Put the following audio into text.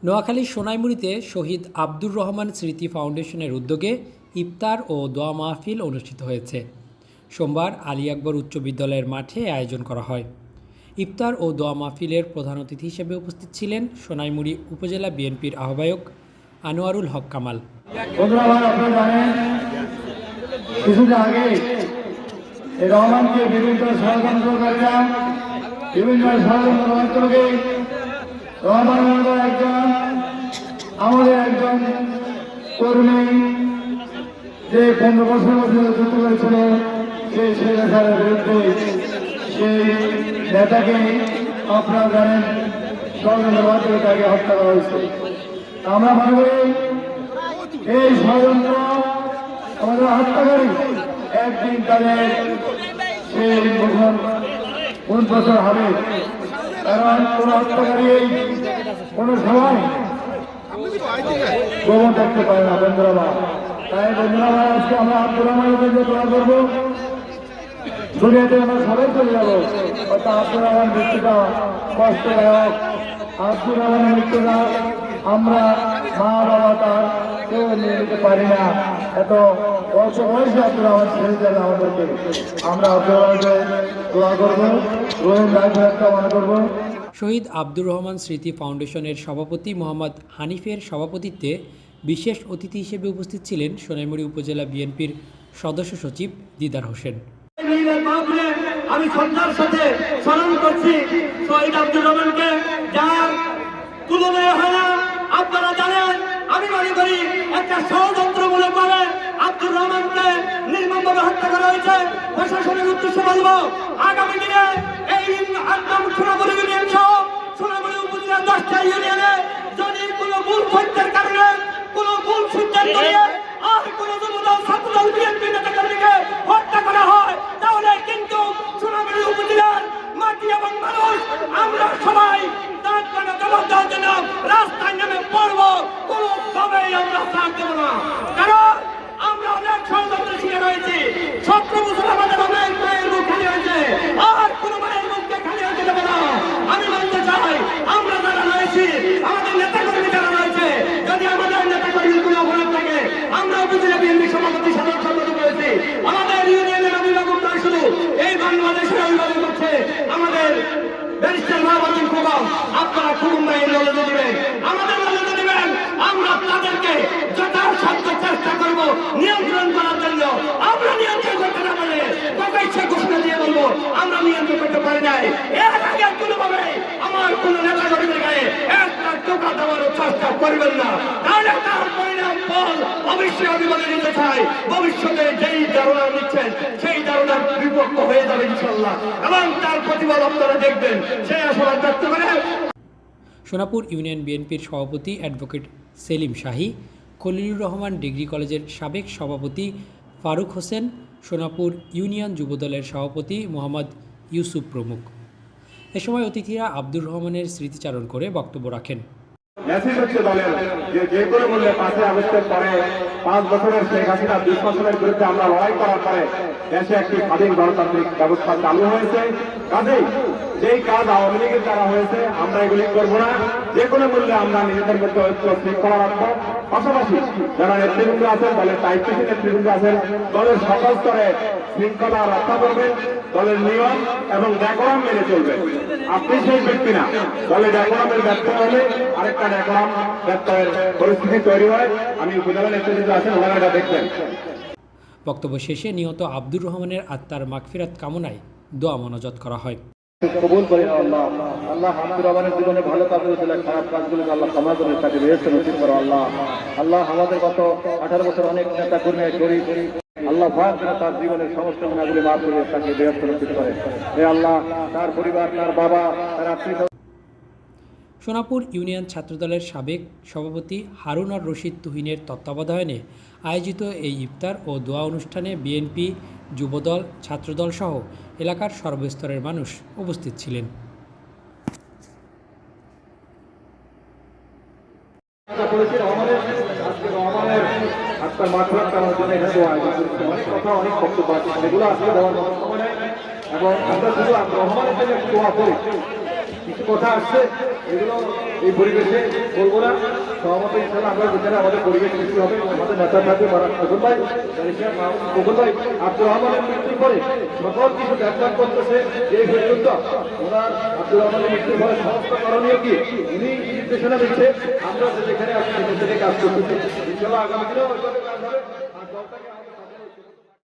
নোয়াখালীর সোনাইমুড়িতে শহীদ আব্দুর রহমান স্মৃতি ফাউন্ডেশনের উদ্যোগে ইফতার ও দোয়া মাহফিল অনুষ্ঠিত হয়েছে। সোমবার আলী আকবর উচ্চ বিদ্যালয়ের মাঠে আয়োজন করা হয়। ইফতার ও দোয়া মাহফিলের প্রধান অতিথি হিসেবে উপস্থিত ছিলেন সোনাইমুড়ি উপজেলা বিএনপির আহ্বায়ক আনোয়ারুল হক কামাল। আমাদের একজন কর্মী যে 15 বছর যুদ্ধ করেছিল সেই স্বৈরাচারের বিরুদ্ধে, সেই নেতাকে আপনারা জানেন ষড়যন্ত্র তাকে হত্যা করা হয়েছে। আমরা মনে করি এই ষড়যন্ত্র আমাদের হত্যাকারী একদিন তাদের সেই কোন বছর হবে, কারণ কোন হত্যাকারী কোন সময় গোপন থাকতে পারে না। বন্ধুরা, তাই বন্ধুরা আজকে আমরা আব্দুর রহমানের জন্য দোয়া করবো। দুনিয়াতে আমরা সবাই চলে যাবো, অর্থাৎ আব্দুর রহমান মৃত্যুটা কষ্টদায়ক। আব্দুর রহমানের মৃত্যুটা আমরা মা বাবা তার কেউ নিয়ে নিতে পারি না। এত অল্প বয়সে আব্দুর রহমান ছেড়ে যাবে আমাদেরকে। আমরা আব্দুর রহমানকে দোয়া করবো, রহিম ভাইকে মনে করবো। শহীদ আব্দুর রহমান স্মৃতি ফাউন্ডেশনের সভাপতি মোহাম্মদ হানিফের সভাপতিত্বে বিশেষ অতিথি হিসেবে উপস্থিত ছিলেন সোনাইমুড়ি উপজেলা বিএনপির সদস্য সচিব দিদার হোসেন। আমি শ্রদ্ধার সাথে স্মরণ করছি শহীদ আব্দুর রহমানকে, যার তুলনায় হয় না। আপনারা জানেন, আমি মনে করি একটা ষড়যন্ত্রমূলক ভাবে আব্দুর রহমানকে নির্মমভাবে হত্যা করা হয়েছে। প্রশাসনের উদ্দেশ্যে বলবো, আগামী দিনে এই একদম সোনামুড়ি ইউনিয়ন সহ সোনামুড়ি উপজেলার 10টা ইউনিয়নে যদি কোনো ভুল সত্যের কারণে কোনো ভুল সিদ্ধান্ত নিয়ে আর কোনো যুবদল ছাত্রদল বিএনপি নেতাকর্মীকে হত্যা করা হয়, তাহলে কিন্তু সোনামুড়ি উপজেলার মাটি এবং মানুষ আমরা সবাই তার জবাব দেওয়ার জন্য রাস্তায় নেমে পড়বো। কোনোভাবেই আমরা সাথ দেবো না, কারণ আমরা অনেক ষড়যন্ত্রের শিকার হয়েছি। 17 বছর আমাদের অনেক মায়ের মুখ খালি হয়েছে, আর কোনো মায়ের মুখকে খালি হতে দেবো না। আমি বলতে চাই, আমরা যারা রয়েছি, আমাদের নেতাকর্মী যারা রয়েছে, যদি আমাদের নেতাকর্মীর কোনো অপরাধ থাকে, আমরা উপজেলা বিএনপি সভাপতি সাধারণ সম্পাদক রয়েছে, আমাদের ইউনিয়নের অভিভাবক নয়, শুধু এই বাংলাদেশের অভিভাবক হচ্ছে আমাদের ব্যারিস্টার মাহবুব প্রভাব। আপনারা খুব মায়ের নলেজে দিবেন, আমাদের নলেজে দিবেন। আমরা তাদেরকে যথাসাধ্য চেষ্টা করব নিয়ন্ত্রণ করার জন্য। আমরা নিয়ন্ত্রণ করতে না পারলে প্রকাশ্যে ঘোষণা দিয়ে বলবো আমরা নিয়ন্ত্রণ করতে পারি নাই। এর আগে কোনোভাবে আমার কোনো নেতা কর্মীদের গায়ে একটা টোকা দেওয়ারও চেষ্টা করবেন না, তাহলে তার পরিণাম ফল অবশ্যই আমি বলে দিতে চাই, ভবিষ্যতে যেই ধারণা নিচ্ছেন সেই ধারণার বিপক্ষ হয়ে যাবে ইনশাল্লাহ, এবং তার প্রতিফল আপনারা দেখবেন। সেই আশাবাদ ব্যক্ত করে সোনাপুর ইউনিয়ন বিএনপির সভাপতি অ্যাডভোকেট সেলিম শাহী, খলিলুর রহমান ডিগ্রি কলেজের সাবেক সভাপতি ফারুক হোসেন, সোনাপুর ইউনিয়ন যুবদলের সভাপতি মোহাম্মদ ইউসুফ প্রমুখ। এ সময় অতিথিরা আব্দুর রহমানের স্মৃতিচারণ করে বক্তব্য রাখেন। মেসেজ হচ্ছে দলের যে কোনো মূল্যে 5ই আগস্টের পরে 5 বছরের শেখ হাসিনা দুঃশাসনের বিরুদ্ধে আমরা লড়াই করার পরে দেশে একটি স্বাধীন গণতান্ত্রিক ব্যবস্থা চালু হয়েছে। কাজেই যেই কাজ আওয়ামী লীগের দ্বারা হয়েছে আমরা এগুলি করবো না। যে কোনো মূল্যে আমরা নিজেদের মধ্যে ঐক্য শৃঙ্খলা রাখবো। পাশাপাশি যারা নেতৃবৃন্দ আছেন, দলের দায়িত্বশীল নেতৃবৃন্দ আছেন, দলের সকল স্তরে শৃঙ্খলা রক্ষা করবেন, দলের নিয়ম এবং ডেকোরাম মেনে চলবেন। আপনি সেই ব্যক্তি না, দলের ডেকোরামের ব্যর্থ হলে আরেকটা ডেকোরাম ব্যর্থের পরিস্থিতি তৈরি হয়। আমি উপজেলা নেতৃবৃন্দ আছেন, ওনারা এটা দেখবেন। বক্তব্য শেষে নিহত আব্দুর রহমানের আত্মার মাগফিরাত কামনায় দোয়া মোনাজাত করা হয়। কবুল করেন আল্লাহ। আল্লাহ আব্দুর রহমানের জীবনে ভালো কাজগুলো ছিল, খারাপ কাজগুলো আল্লাহ ক্ষমা করে তাকে বেহেশতে নসিব করো আল্লাহ। আল্লাহ আমাদের গত 18 বছর অনেক নেতা কর্মী শরীর আল্লাহ ভয় করে তার জীবনের সমস্ত গুণাগুলি মাফ করে তাকে বেহেশতে নসিব করে। হে আল্লাহ, তার পরিবার, তার বাবা, তার আত্মীয়। সোনাপুর ইউনিয়ন ছাত্রদলের সাবেক সভাপতি হারুন আর রশিদ তুহিনের তত্ত্বাবধানে আয়োজিত এই ইফতার ও দোয়া অনুষ্ঠানে বিএনপি, যুবদল, ছাত্রদল সহ এলাকার সর্বস্তরের মানুষ উপস্থিত ছিলেন। কিছু কথা আসছে এগুলো এই পরিবেশে বলবো না। সহমত ইনশাল্লাহ আমরা যেখানে আমাদের পরিবেশ সৃষ্টি হবে, আমাদের নেতা থাকবে খোকন ভাই, খোকন ভাই আব্দুর রহমানের মৃত্যুর পরে সকল কিছু ব্যাখ্যা করতেছে এই পর্যন্ত ওনার আব্দুর রহমানের মৃত্যুর পরে সমস্ত করণীয় কি উনি নির্দেশনা দিচ্ছে। আমরা যেখানে আছি সেখানে কাজ করতেছি। ইনশাল্লাহ আগামী দিনেও